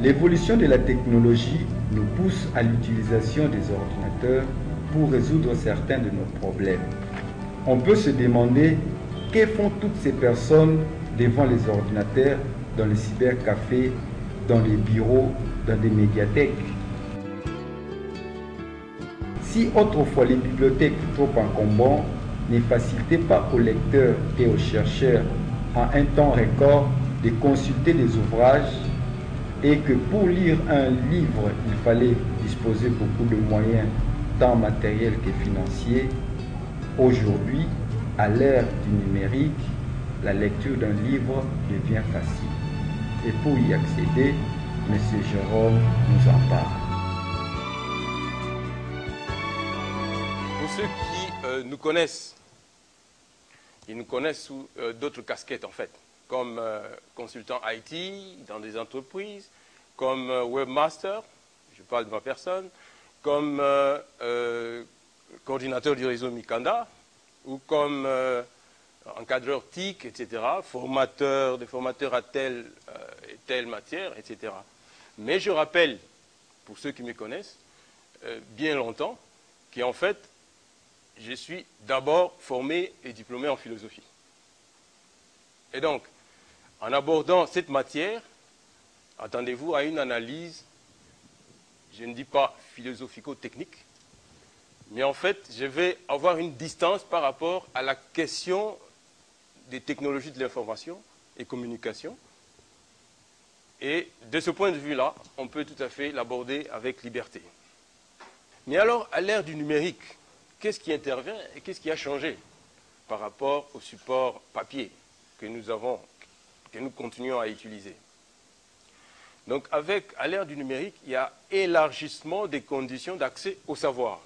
L'évolution de la technologie nous pousse à l'utilisation des ordinateurs pour résoudre certains de nos problèmes. On peut se demander que font toutes ces personnes devant les ordinateurs, dans les cybercafés, dans les bureaux, dans des médiathèques. Si autrefois les bibliothèques trop encombrantes ne facilitaient pas aux lecteurs et aux chercheurs en un temps record de consulter des ouvrages, et que pour lire un livre, il fallait disposer beaucoup de moyens, tant matériels que financiers, aujourd'hui, à l'ère du numérique, la lecture d'un livre devient facile. Et pour y accéder, M. Jérôme nous en parle. Pour ceux qui nous connaissent, ils nous connaissent sous d'autres casquettes en fait, comme consultant IT dans des entreprises, comme webmaster, je parle de ma personne, comme coordinateur du réseau Mikanda, ou comme encadreur TIC, etc., des formateurs à telle et telle matière, etc. Mais je rappelle, pour ceux qui me connaissent, bien longtemps, qu'en fait, je suis d'abord formé et diplômé en philosophie. Et donc, en abordant cette matière, attendez-vous à une analyse, je ne dis pas philosophico-technique, mais en fait, je vais avoir une distance par rapport à la question des technologies de l'information et communication. Et de ce point de vue-là, on peut tout à fait l'aborder avec liberté. Mais alors, à l'ère du numérique, qu'est-ce qui intervient et qu'est-ce qui a changé par rapport au support papier que nous continuons à utiliser? Donc, à l'ère du numérique, il y a élargissement des conditions d'accès au savoir.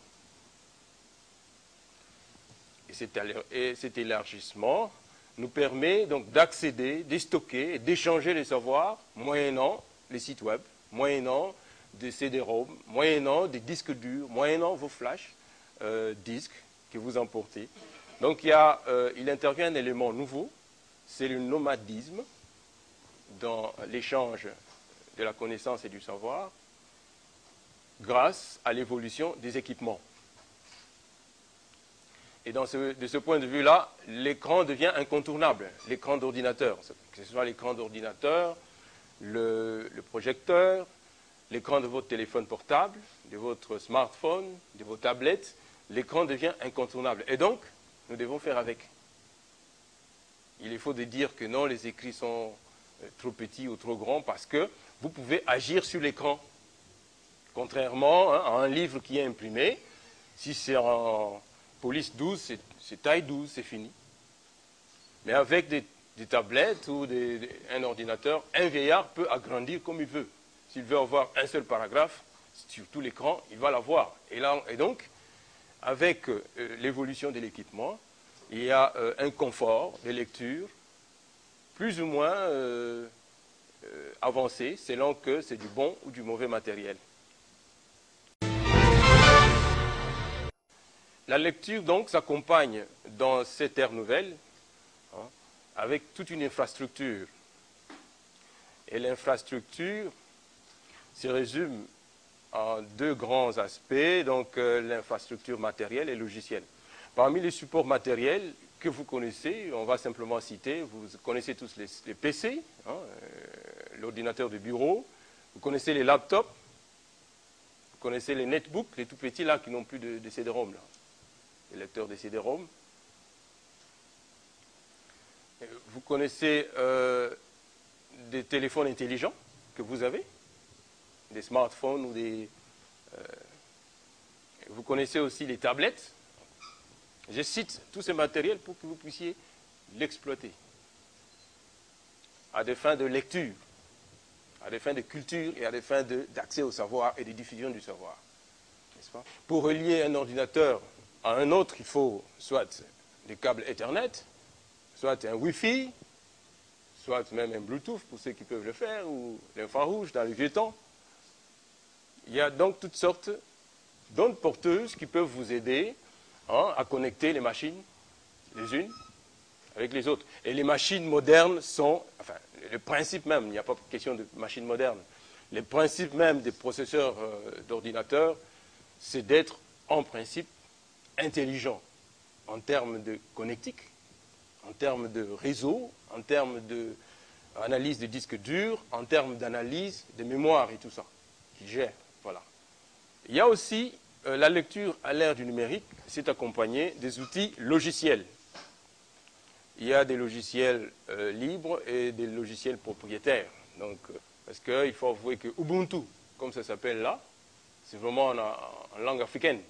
Et cet élargissement nous permet donc d'accéder, de stocker et d'échanger les savoirs moyennant les sites web, moyennant des CD-ROM, moyennant des disques durs, moyennant vos flash disques que vous emportez. Donc il intervient un élément nouveau, c'est le nomadisme dans l'échange de la connaissance et du savoir grâce à l'évolution des équipements. Et de ce point de vue-là, l'écran devient incontournable, l'écran d'ordinateur, que ce soit l'écran d'ordinateur, le projecteur, l'écran de votre téléphone portable, de votre smartphone, de vos tablettes, l'écran devient incontournable. Et donc, nous devons faire avec. Il est faux de dire que non, les écrits sont trop petits ou trop grands parce que vous pouvez agir sur l'écran. Contrairement à un livre qui est imprimé, si c'est en police 12, c'est taille 12, c'est fini. Mais avec des tablettes ou un ordinateur, un vieillard peut agrandir comme il veut. S'il veut avoir un seul paragraphe sur tout l'écran, il va l'avoir. Et donc, avec l'évolution de l'équipement, il y a un confort de lecture plus ou moins avancé, selon que c'est du bon ou du mauvais matériel. La lecture, donc, s'accompagne dans cette ère nouvelle avec toute une infrastructure. Et l'infrastructure se résume en deux grands aspects, donc l'infrastructure matérielle et logicielle. Parmi les supports matériels que vous connaissez, on va simplement citer, vous connaissez tous les PC, l'ordinateur de bureau, vous connaissez les laptops, vous connaissez les netbooks, les tout petits là qui n'ont plus de CD-ROM, les lecteurs de CD-ROM. Vous connaissez des téléphones intelligents que vous avez, des smartphones ou des... vous connaissez aussi les tablettes. Je cite tous ces matériels pour que vous puissiez l'exploiter à des fins de lecture, à des fins de culture et à des fins d'accès au savoir et de diffusion du savoir. N'est-ce pas? Pour relier un ordinateur à un autre, il faut soit des câbles Ethernet, soit un Wi-Fi, soit même un Bluetooth pour ceux qui peuvent le faire, ou l'infrarouge dans les vieux temps. Il y a donc toutes sortes d'ondes porteuses qui peuvent vous aider à connecter les machines les unes avec les autres. Et les machines modernes sont, enfin, le principe même, il n'y a pas question de machines modernes, les principes même des processeurs d'ordinateur, c'est d'être en principe intelligent en termes de connectique, en termes de réseau, en termes d'analyse de disques durs, en termes d'analyse de mémoire et tout ça, qui gère. Voilà. Il y a aussi la lecture à l'ère du numérique, c'est accompagné des outils logiciels. Il y a des logiciels libres et des logiciels propriétaires. Donc, parce qu'il faut avouer que Ubuntu, comme ça s'appelle là, c'est vraiment en langue africaine.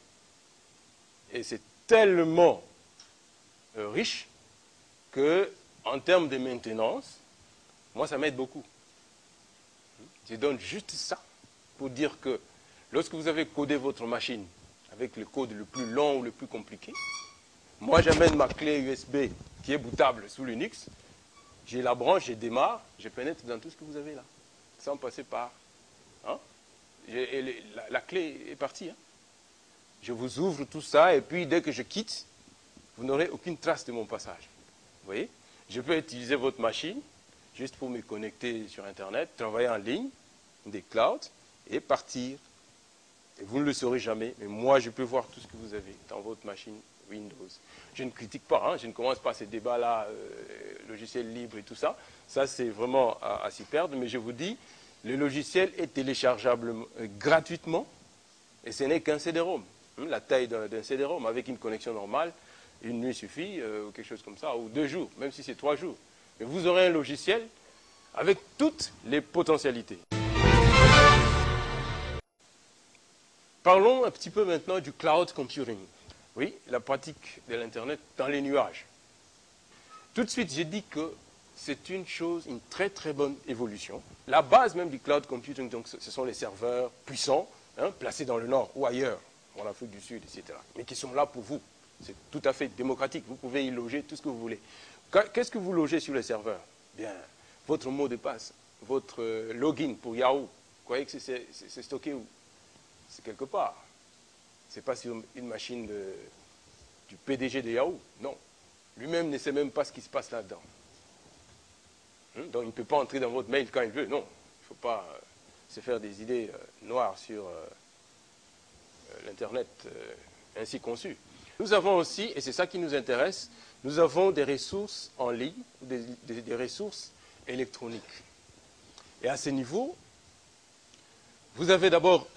Et c'est tellement riche que, en termes de maintenance, moi, ça m'aide beaucoup. Je donne juste ça pour dire que lorsque vous avez codé votre machine avec le code le plus long ou le plus compliqué, moi, j'amène ma clé USB qui est bootable sous Linux, j'ai la branche, je démarre, je pénètre dans tout ce que vous avez là, sans passer par... Hein? Et la clé est partie. Hein? Je vous ouvre tout ça, et puis dès que je quitte, vous n'aurez aucune trace de mon passage. Vous voyez? Je peux utiliser votre machine, juste pour me connecter sur Internet, travailler en ligne, des clouds, et partir. Et vous ne le saurez jamais, mais moi, je peux voir tout ce que vous avez dans votre machine Windows. Je ne critique pas, hein, je ne commence pas ces débats-là, logiciel libre et tout ça. Ça, c'est vraiment à s'y perdre, mais je vous dis, le logiciel est téléchargeable gratuitement, et ce n'est qu'un CD-ROM. La taille d'un CD-ROM, avec une connexion normale, une nuit suffit, ou quelque chose comme ça, ou 2 jours, même si c'est 3 jours. Mais vous aurez un logiciel avec toutes les potentialités. Parlons un petit peu maintenant du cloud computing. Oui, la pratique de l'Internet dans les nuages. Tout de suite, j'ai dit que c'est une très très bonne évolution. La base même du cloud computing, donc, ce sont les serveurs puissants, hein, placés dans le nord ou ailleurs, en Afrique du Sud, etc. Mais qui sont là pour vous. C'est tout à fait démocratique. Vous pouvez y loger tout ce que vous voulez. Qu'est-ce que vous logez sur les serveurs? Bien, votre mot de passe, votre login pour Yahoo. Vous croyez que c'est stocké où? C'est quelque part. Ce n'est pas sur une machine du PDG de Yahoo. Non. Lui-même ne sait même pas ce qui se passe là-dedans. Donc il ne peut pas entrer dans votre mail quand il veut. Non. Il ne faut pas se faire des idées noires sur l'Internet ainsi conçu. Nous avons aussi, et c'est ça qui nous intéresse, nous avons des ressources en ligne, des ressources électroniques. Et à ce niveau, vous avez d'abord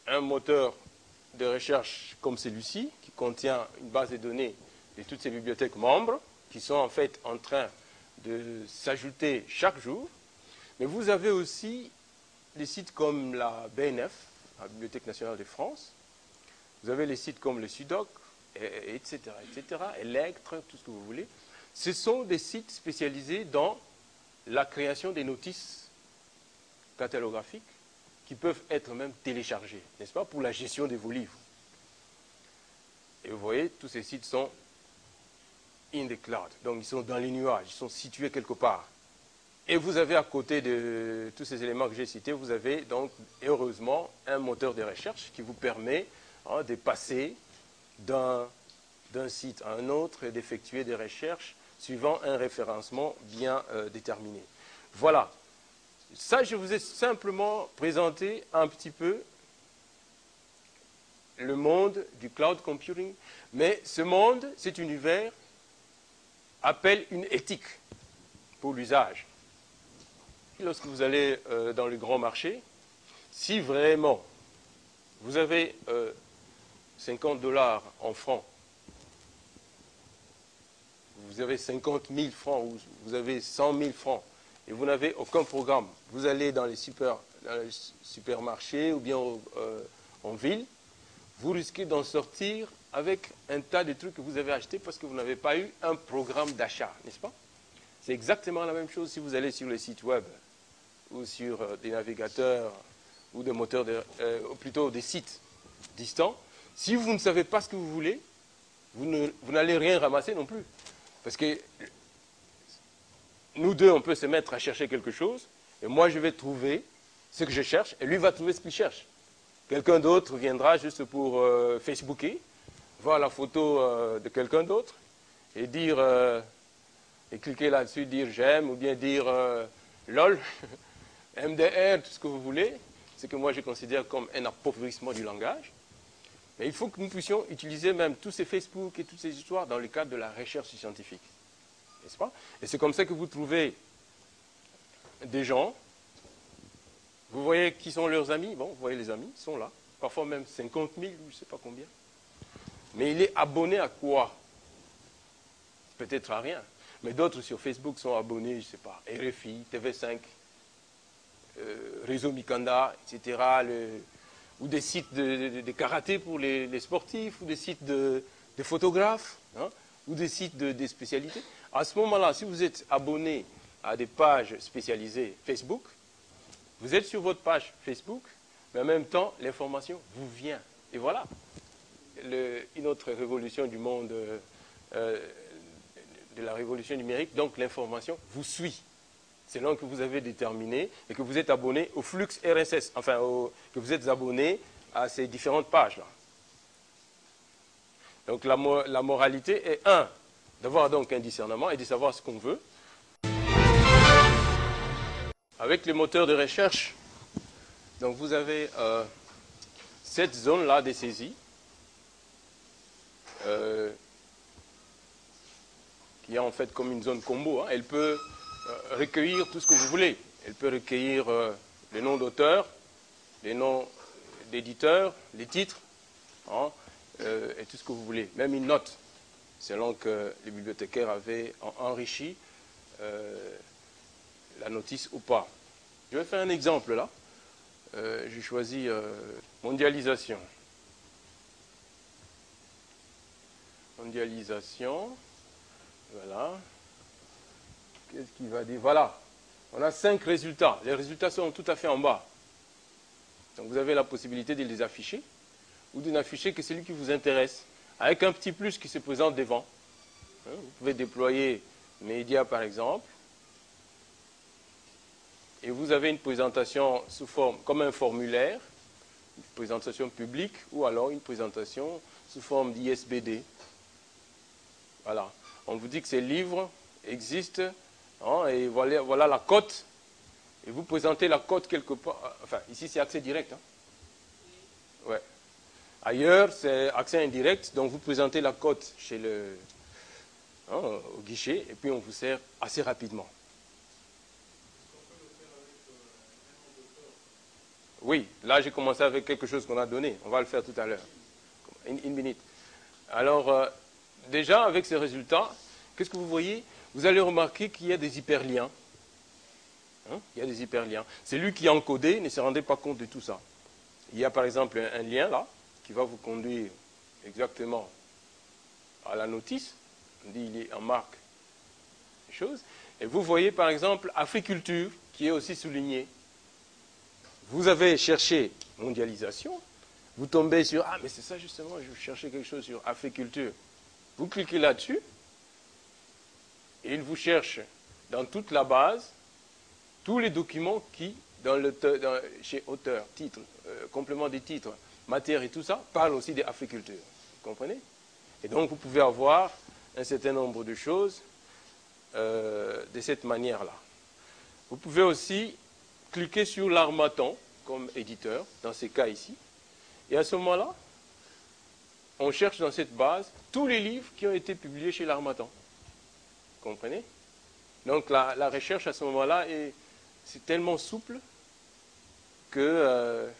un moteur de recherche comme celui-ci, qui contient une base de données de toutes ces bibliothèques membres, qui sont en fait en train de s'ajouter chaque jour. Mais vous avez aussi des sites comme la BNF, la Bibliothèque nationale de France. Vous avez les sites comme le SUDOC, etc., Electre, tout ce que vous voulez. Ce sont des sites spécialisés dans la création des notices catalographiques qui peuvent être même téléchargées, n'est-ce pas, pour la gestion de vos livres. Et vous voyez, tous ces sites sont in the cloud, donc ils sont dans les nuages, ils sont situés quelque part. Et vous avez à côté de tous ces éléments que j'ai cités, vous avez donc heureusement un moteur de recherche qui vous permet de passer d'un site à un autre et d'effectuer des recherches suivant un référencement bien déterminé. Voilà. Ça, je vous ai simplement présenté un petit peu le monde du cloud computing. Mais ce monde, cet univers, appelle une éthique pour l'usage. Lorsque vous allez dans le grand marché, si vraiment vous avez 50 $ en francs, vous avez 50 000 francs ou vous avez 100 000 francs et vous n'avez aucun programme, vous allez dans les supermarchés ou bien en ville, vous risquez d'en sortir avec un tas de trucs que vous avez achetés parce que vous n'avez pas eu un programme d'achat, n'est-ce pas? C'est exactement la même chose si vous allez sur les sites web ou sur des navigateurs ou des moteurs, plutôt des sites distants. Si vous ne savez pas ce que vous voulez, vous n'allez rien ramasser non plus. Parce que nous deux, on peut se mettre à chercher quelque chose, et moi je vais trouver ce que je cherche, et lui va trouver ce qu'il cherche. Quelqu'un d'autre viendra juste pour Facebooker, voir la photo de quelqu'un d'autre, et dire, et cliquer là-dessus, dire j'aime, ou bien dire LOL, MDR, tout ce que vous voulez, c'est que moi je considère comme un appauvrissement du langage. Mais il faut que nous puissions utiliser même tous ces Facebook et toutes ces histoires dans le cadre de la recherche scientifique. N'est-ce pas? Et c'est comme ça que vous trouvez des gens, vous voyez qui sont leurs amis, bon, vous voyez les amis, ils sont là, parfois même 50 000 ou je ne sais pas combien. Mais il est abonné à quoi? Peut-être à rien. Mais d'autres sur Facebook sont abonnés, je ne sais pas, RFI, TV5, Réseau Mikanda, etc., ou des sites de karaté pour les sportifs, ou des sites de photographes, hein, ou des sites des spécialités. À ce moment-là, si vous êtes abonné à des pages spécialisées Facebook, vous êtes sur votre page Facebook, mais en même temps, l'information vous vient. Et voilà, une autre révolution du monde, de la révolution numérique, donc l'information vous suit. Selon que vous avez déterminé et que vous êtes abonné au flux RSS, enfin, que vous êtes abonné à ces différentes pages-là. Donc la moralité est, d'avoir donc un discernement et de savoir ce qu'on veut. Avec les moteurs de recherche, donc vous avez cette zone-là des saisies, qui est en fait comme une zone combo. Hein. Elle peut recueillir tout ce que vous voulez. Elle peut recueillir les noms d'auteurs, les noms d'éditeurs, les titres, hein, et tout ce que vous voulez. Même une note, selon que les bibliothécaires avaient enrichi la notice ou pas. Je vais faire un exemple là. J'ai choisi mondialisation. Mondialisation. Voilà. Qu'est-ce qu'il va dire? Voilà. On a 5 résultats. Les résultats sont tout à fait en bas. Donc vous avez la possibilité de les afficher ou de n'afficher que celui qui vous intéresse, avec un petit plus qui se présente devant. Vous pouvez déployer Média par exemple. Et vous avez une présentation sous forme, comme un formulaire, une présentation publique, ou alors une présentation sous forme d'ISBD. Voilà. On vous dit que ces livres existent, hein, et voilà la cote. Et vous présentez la cote quelque part. Enfin, ici, c'est accès direct. Hein. Ouais. Ailleurs, c'est accès indirect. Donc, vous présentez la cote chez au guichet, et puis on vous sert assez rapidement. Oui, là, j'ai commencé avec quelque chose qu'on a donné. On va le faire tout à l'heure. Une minute. Alors, déjà, avec ces résultats, qu'est-ce que vous voyez? Vous allez remarquer qu'il y a des hyperliens. Hein? Il y a des hyperliens. Celui qui est encodé ne se rendait pas compte de tout ça. Il y a par exemple un lien là, qui va vous conduire exactement à la notice. On dit il est en marque des choses. Et vous voyez par exemple Africulture, qui est aussi souligné. Vous avez cherché mondialisation, vous tombez sur, ah mais c'est ça justement, je cherchais quelque chose sur Africulture. Vous cliquez là-dessus, et il vous cherche dans toute la base tous les documents qui, chez auteur, titre, complément des titres, matière et tout ça, parlent aussi des Africulture. Vous comprenez? Et donc vous pouvez avoir un certain nombre de choses de cette manière-là. Vous pouvez aussi cliquer sur l'Harmattan comme éditeur, dans ces cas ici. Et à ce moment-là, on cherche dans cette base tous les livres qui ont été publiés chez l'Harmattan. Vous comprenez? Donc la recherche à ce moment-là, c'est tellement souple que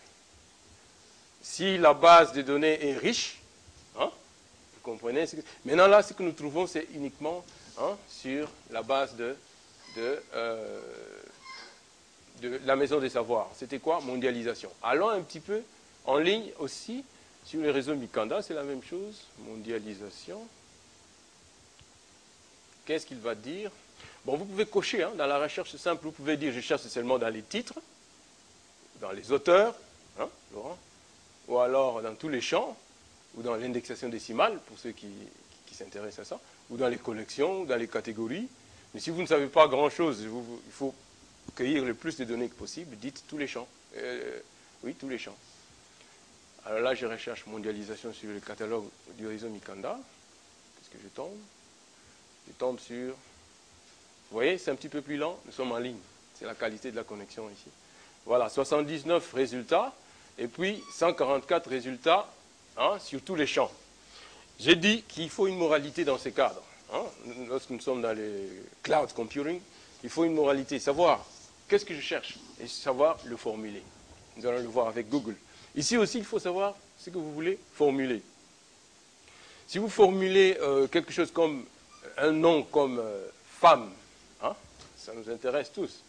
si la base de données est riche, hein, vous comprenez? Maintenant là, ce que nous trouvons, c'est uniquement sur la base de la Maison des Savoirs. C'était quoi? Mondialisation. Allons un petit peu en ligne aussi sur le réseau Mikanda, c'est la même chose. Mondialisation. Qu'est-ce qu'il va dire? Bon, vous pouvez cocher, hein, dans la recherche simple, vous pouvez dire je cherche seulement dans les titres, dans les auteurs, hein, Laurent, ou alors dans tous les champs, ou dans l'indexation décimale, pour ceux qui s'intéressent à ça, ou dans les collections, ou dans les catégories. Mais si vous ne savez pas grand-chose, il faut cueillir le plus de données que possible, dites tous les champs. Oui, tous les champs. Alors là, je recherche mondialisation sur le catalogue du réseau Mikanda. Qu'est-ce que je tombe? Je tombe sur... Vous voyez, c'est un petit peu plus lent, nous sommes en ligne. C'est la qualité de la connexion ici. Voilà, 79 résultats et puis 144 résultats sur tous les champs. J'ai dit qu'il faut une moralité dans ces cadres. Lorsque nous sommes dans le cloud computing, il faut une moralité, savoir qu'est-ce que je cherche et savoir le formuler. Nous allons le voir avec Google. Ici aussi, il faut savoir ce que vous voulez formuler. Si vous formulez quelque chose comme un nom comme femme, ça nous intéresse tous,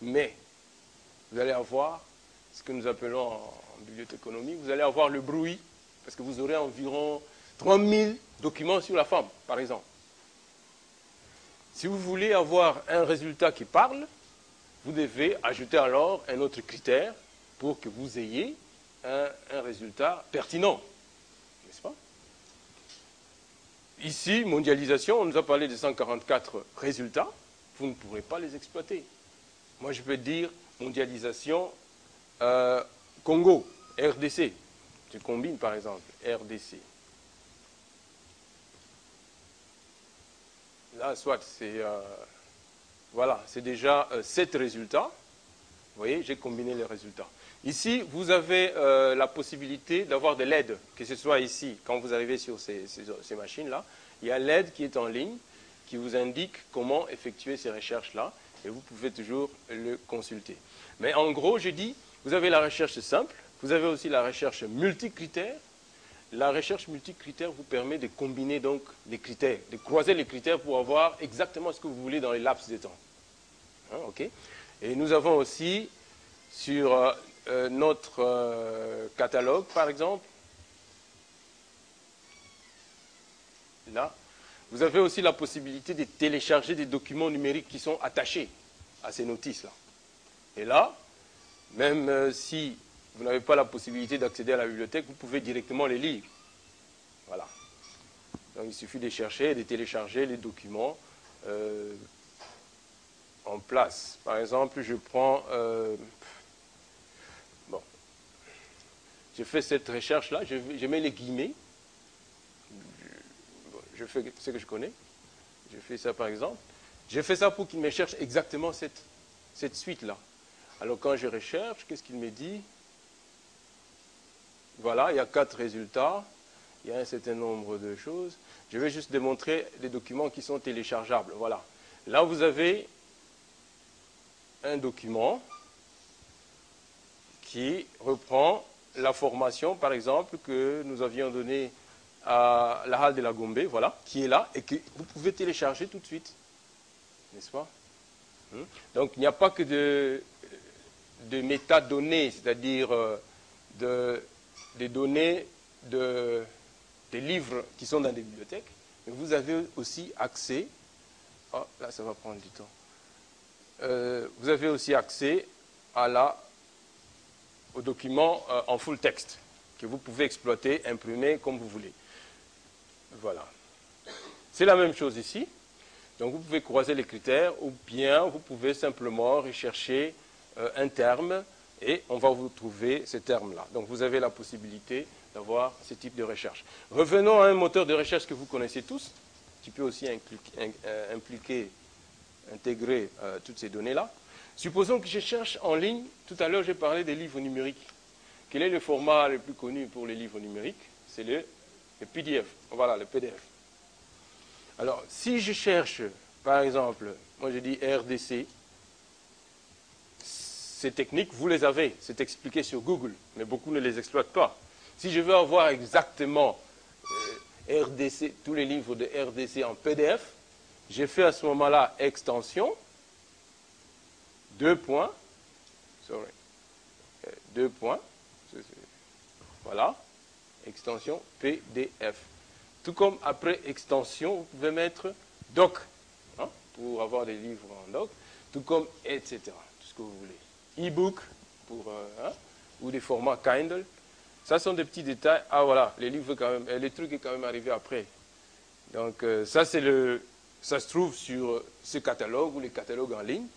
mais vous allez avoir ce que nous appelons en bibliothéconomie, vous allez avoir le bruit, parce que vous aurez environ 3000 documents sur la femme, par exemple. Si vous voulez avoir un résultat qui parle, vous devez ajouter alors un autre critère pour que vous ayez un résultat pertinent, n'est-ce pas? Ici, mondialisation, on nous a parlé de 144 résultats, vous ne pourrez pas les exploiter. Moi, je peux dire mondialisation Congo, RDC. Je combine par exemple RDC. Là, soit c'est voilà, c'est déjà 7 résultats. Vous voyez, j'ai combiné les résultats. Ici, vous avez la possibilité d'avoir de l'aide, que ce soit ici, quand vous arrivez sur ces machines-là, il y a l'aide qui est en ligne, qui vous indique comment effectuer ces recherches-là, et vous pouvez toujours le consulter. Mais en gros, je dis, vous avez la recherche simple, vous avez aussi la recherche multicritère. La recherche multicritère vous permet de combiner donc les critères, de croiser les critères pour avoir exactement ce que vous voulez dans les laps de temps. Okay. Et nous avons aussi sur notre catalogue, par exemple, là, vous avez aussi la possibilité de télécharger des documents numériques qui sont attachés à ces notices-là. Et là, même si vous n'avez pas la possibilité d'accéder à la bibliothèque, vous pouvez directement les lire. Voilà. Donc il suffit de chercher et de télécharger les documents en place. Par exemple, je prends... bon. Je fais cette recherche-là, je mets les guillemets. Je fais ce que je connais. Je fais ça par exemple. Je fais ça pour qu'il me cherche exactement cette suite-là. Alors quand je recherche, qu'est-ce qu'il me dit? Voilà, il y a 4 résultats, il y a un certain nombre de choses. Je vais juste démontrer les documents qui sont téléchargeables. Voilà. Là, vous avez un document qui reprend la formation, par exemple, que nous avions donnée à la Halle de la Gombe, voilà, qui est là, et que vous pouvez télécharger tout de suite. N'est-ce pas? Donc, il n'y a pas que de métadonnées, c'est-à-dire des données des livres qui sont dans des bibliothèques, mais vous avez aussi accès, oh, là ça va prendre du temps, vous avez aussi accès aux documents en full text, que vous pouvez exploiter, imprimer comme vous voulez. Voilà. C'est la même chose ici. Donc vous pouvez croiser les critères ou bien vous pouvez simplement rechercher un terme et on va vous trouver ce terme-là. Donc vous avez la possibilité d'avoir ce type de recherche. Revenons à un moteur de recherche que vous connaissez tous, qui peut aussi intégrer toutes ces données-là. Supposons que je cherche en ligne, tout à l'heure j'ai parlé des livres numériques. Quel est le format le plus connu pour les livres numériques? C'est le PDF. Voilà, le PDF. Alors, si je cherche, par exemple, moi je dis RDC, ces techniques, vous les avez, c'est expliqué sur Google, mais beaucoup ne les exploitent pas. Si je veux avoir exactement RDC, tous les livres de RDC en PDF, j'ai fait à ce moment-là extension, 2 points, voilà, extension PDF. Tout comme après extension, vous pouvez mettre doc, pour avoir des livres en doc, tout comme etc. Tout ce que vous voulez. E-book, ou des formats Kindle. Ça sont des petits détails. Ah voilà, les livres quand même, les trucs est quand même arrivé après. Donc ça se trouve sur ce catalogue ou les catalogues en ligne.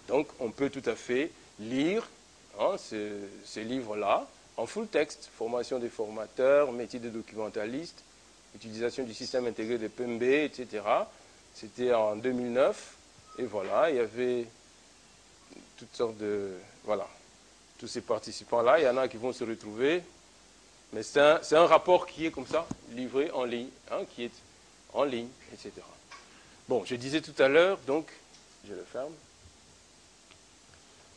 Donc on peut tout à fait lire ces livres-là en full texte. Formation des formateurs, métier de documentaliste, utilisation du système intégré de PMB, etc. C'était en 2009. Et voilà, il y avait toutes sortes de... Voilà. Tous ces participants-là, il y en a qui vont se retrouver. Mais c'est un rapport qui est comme ça, livré en ligne, hein, qui est en ligne, etc. Bon, je disais tout à l'heure, donc, je le ferme.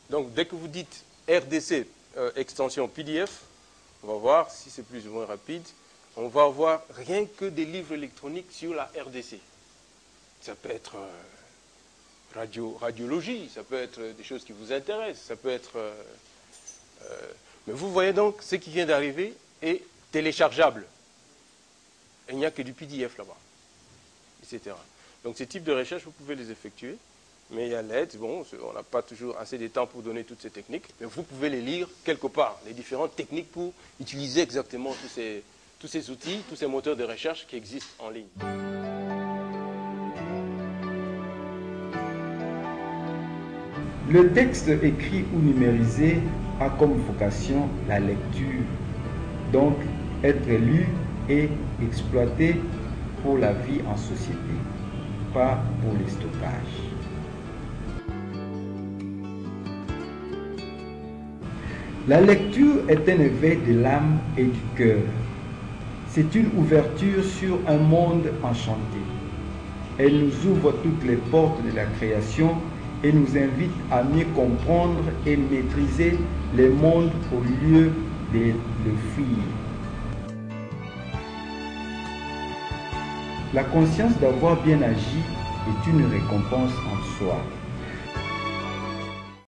Donc, dès que vous dites RDC, extension PDF, on va voir si c'est plus ou moins rapide. On va avoir rien que des livres électroniques sur la RDC. Ça peut être radiologie, ça peut être des choses qui vous intéressent, ça peut être... mais vous voyez donc, ce qui vient d'arriver est téléchargeable. Et il n'y a que du PDF là-bas, etc. Donc ces types de recherches, vous pouvez les effectuer. Mais il y a l'aide, bon, on n'a pas toujours assez de temps pour donner toutes ces techniques, mais vous pouvez les lire quelque part, les différentes techniques pour utiliser exactement tous ces outils, tous ces moteurs de recherche qui existent en ligne. Le texte écrit ou numérisé a comme vocation la lecture, donc être lu et exploité pour la vie en société, pas pour le stockage. La lecture est un éveil de l'âme et du cœur. C'est une ouverture sur un monde enchanté. Elle nous ouvre toutes les portes de la création et nous invite à mieux comprendre et maîtriser le monde au lieu de le fuir. La conscience d'avoir bien agi est une récompense en soi.